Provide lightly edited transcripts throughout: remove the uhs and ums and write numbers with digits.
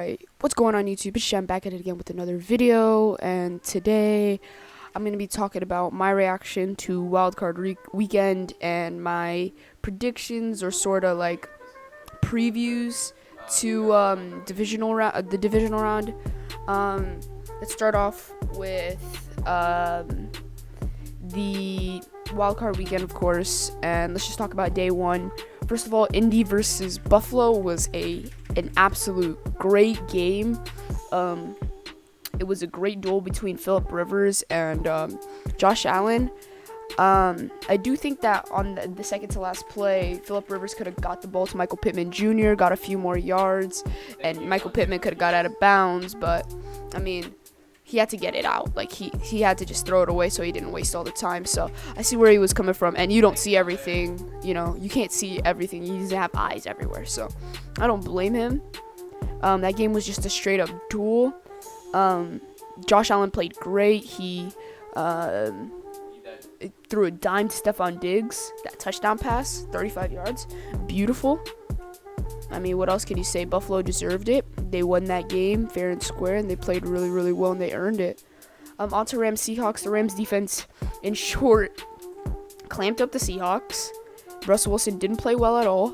Alright, what's going on YouTube? It's Shem back at it again with another video, and today I'm going to be talking about my reaction to Wildcard Weekend and my predictions or sort of like previews to the divisional round. Let's start off with the Wildcard Weekend, of course, and let's just talk about day one. First of all, Indy versus Buffalo was an absolute great game. It was a great duel between Phillip Rivers and Josh Allen. I do think that on the second to last play, Phillip Rivers could have got the ball to Michael Pittman Jr., got a few more yards, and Michael Pittman could have got out of bounds, but I mean, he had to get it out. Like, he had to just throw it away so he didn't waste all the time. So I see where he was coming from, and you don't see everything. You know, you can't see everything. You just have eyes everywhere, so I don't blame him. That game was just a straight up duel. Josh Allen played great. He threw a dime to Stephon Diggs. That touchdown pass, 35 yards. Beautiful. I mean, what else can you say? Buffalo deserved it. They won that game fair and square, and they played really, really well, and they earned it. On to Rams Seahawks. The Rams defense, in short, clamped up the Seahawks. Russell Wilson didn't play well at all.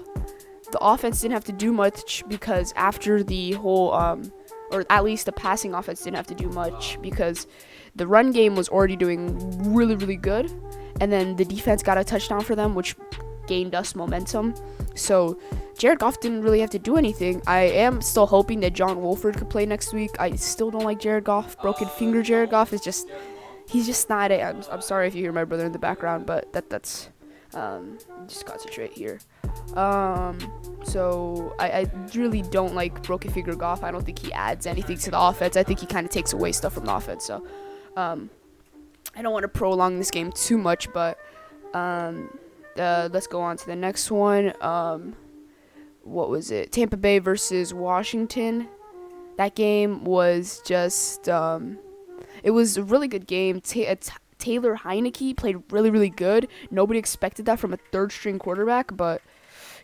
The offense didn't have to do much because after the whole, or at least the passing offense didn't have to do much because the run game was already doing really, really good. And then the defense got a touchdown for them, which gained us momentum. So Jared Goff didn't really have to do anything. I am still hoping that John Wolford could play next week. I still don't like Jared Goff. Broken finger Jared Goff is just, he's just not it. I'm sorry if you hear my brother in the background, but that's just concentrate here. So I really don't like broken finger Goff. I don't think he adds anything to the offense. I think he kind of takes away stuff from the offense. So I don't want to prolong this game too much, but let's go on to the next one. What was it? Tampa Bay versus Washington. That game was just, it was a really good game. Taylor Heineke played really, really good. Nobody expected that from a third-string quarterback, but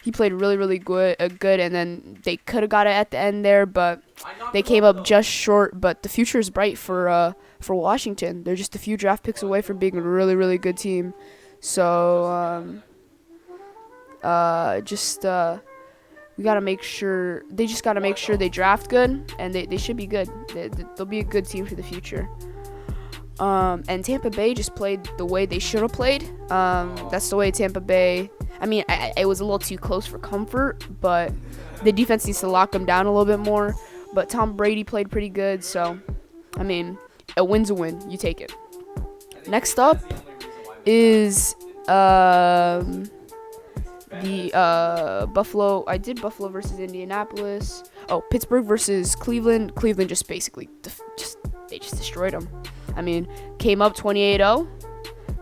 he played really, really good. And then they could have got it at the end there, but they came up just short. But the future is bright for Washington. They're just a few draft picks away from being a really, really good team. So we gotta make sure they draft good, and they should be good. They'll be a good team for the future. And Tampa Bay just played the way they should have played. That's the way Tampa Bay. I mean, it was a little too close for comfort, but the defense needs to lock them down a little bit more. But Tom Brady played pretty good, so I mean, a win's a win. You take it. Next up is the Buffalo. I did Buffalo versus Indianapolis. Oh, Pittsburgh versus Cleveland. Cleveland just basically they just destroyed them. I mean, came up 28-0.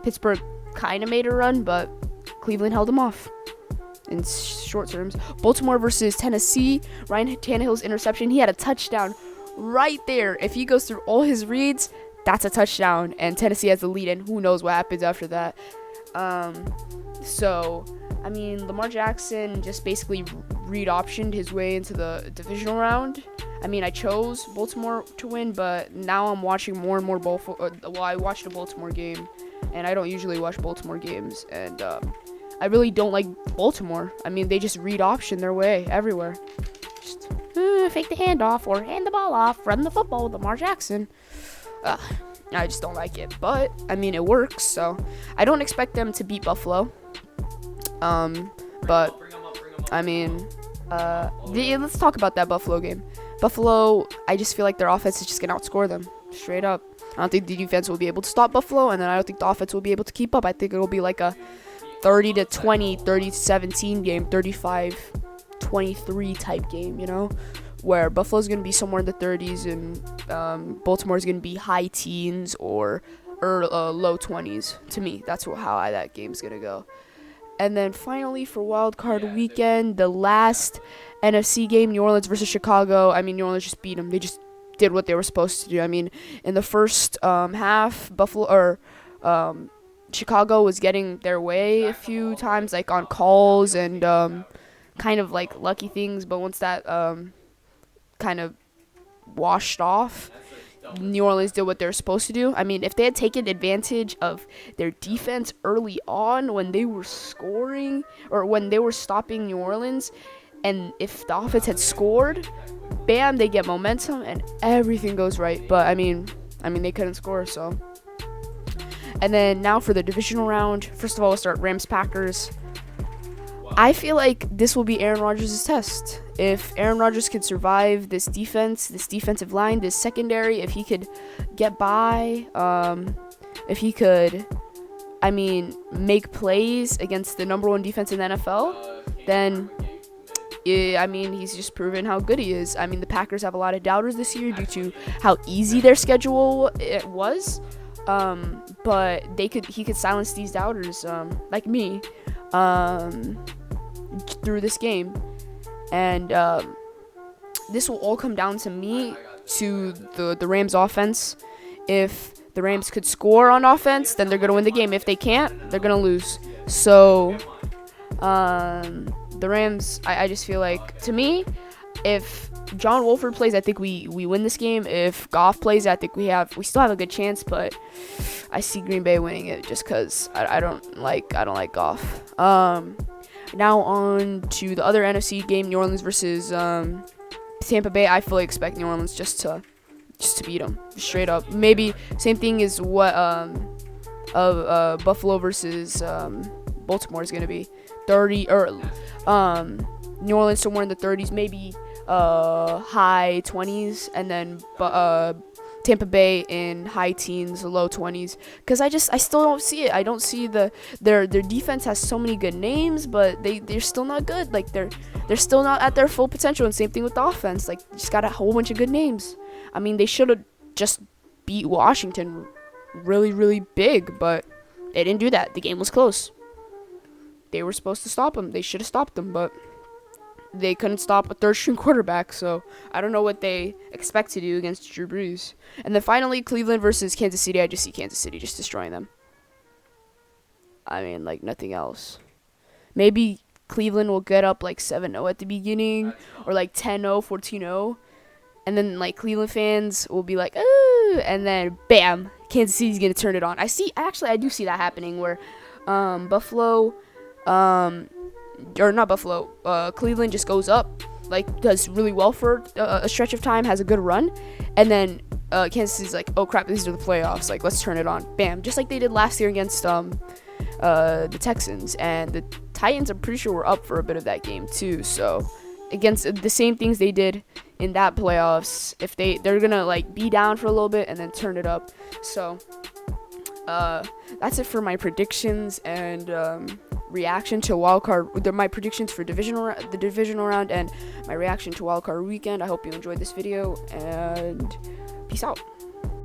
Pittsburgh kind of made a run, but Cleveland held them off in short terms. Baltimore versus Tennessee. Ryan Tannehill's interception. He had a touchdown right there. If he goes through all his reads, that's a touchdown, and Tennessee has the lead, and who knows what happens after that. So, I mean, Lamar Jackson just basically read-optioned his way into the divisional round. I mean, I chose Baltimore to win, but now I'm watching more and more I watched a Baltimore game, and I don't usually watch Baltimore games, and I really don't like Baltimore. I mean, they just read-option their way everywhere. Just fake the handoff or hand the ball off, run the football with Lamar Jackson. I just don't like it, but I mean, it works, so I don't expect them to beat Buffalo. But I mean, let's talk about that Buffalo game. Buffalo, I just feel like their offense is just gonna outscore them straight up. I don't think the defense will be able to stop Buffalo, and then I don't think the offense will be able to keep up. I think it'll be like a 30-20, 30-17 game, 35-23 type game, you know, where Buffalo's going to be somewhere in the 30s and Baltimore's going to be high teens or low 20s. To me, that's how that game's going to go. And then finally for Wild Card Weekend, the last NFC game, New Orleans versus Chicago. I mean, New Orleans just beat them. They just did what they were supposed to do. I mean, in the first half, Chicago was getting their way a few times, like on calls and kind of like lucky things. But once that kind of washed off. New Orleans did what they were supposed to do. I mean, if they had taken advantage of their defense early on when they were scoring or when they were stopping New Orleans, and if the offense had scored, bam, they get momentum and everything goes right. But I mean, they couldn't score. So, and then now for the divisional round, first of all, we'll start Rams-Packers. I feel like this will be Aaron Rodgers' test. If Aaron Rodgers could survive this defense, this defensive line, this secondary, if he could get by, if he could, make plays against the number one defense in the NFL, then, he's just proven how good he is. The Packers have a lot of doubters this year due to how easy their schedule it was, but he could silence these doubters, like me, through this game. And this will all come down to the Rams offense. If the Rams could score on offense, then they're going to win the game. If they can't, they're going to lose. So the Rams, I just feel like, to me, if John Wolford plays, I think we win this game. If Goff plays, I think we still have a good chance, but I see Green Bay winning it just because I don't like Goff. Now on to the other NFC game, New Orleans versus Tampa Bay. I fully expect New Orleans just to beat them straight up. Maybe same thing as what Buffalo versus Baltimore is gonna be. 30 or New Orleans somewhere in the 30s, maybe high 20s, and then Tampa Bay in high teens, low 20s. Because I still don't see it. I don't see their defense has so many good names, but they're still not good. Like they're still not at their full potential. And same thing with the offense. Like just got a whole bunch of good names. They should have just beat Washington really, really big, but they didn't do that. The game was close. They were supposed to stop them. They should have stopped them, but they couldn't stop a third-string quarterback, so I don't know what they expect to do against Drew Brees. And then finally, Cleveland versus Kansas City. I just see Kansas City just destroying them. Like nothing else. Maybe Cleveland will get up like 7-0 at the beginning, or like 10-0, 14-0. And then like Cleveland fans will be like, ooh, and then bam, Kansas City's going to turn it on. I do see that happening where Cleveland just goes up, like does really well for a stretch of time, has a good run, and then Kansas City's like, oh crap, these are the playoffs, like let's turn it on, bam, just like they did last year against the Texans, and the Titans, I'm pretty sure were up for a bit of that game too. So against the same things they did in that playoffs, if they're gonna like be down for a little bit and then turn it up. So that's it for my predictions and reaction to wildcard. My predictions for the divisional round and my reaction to wildcard weekend. I hope you enjoyed this video, and peace out.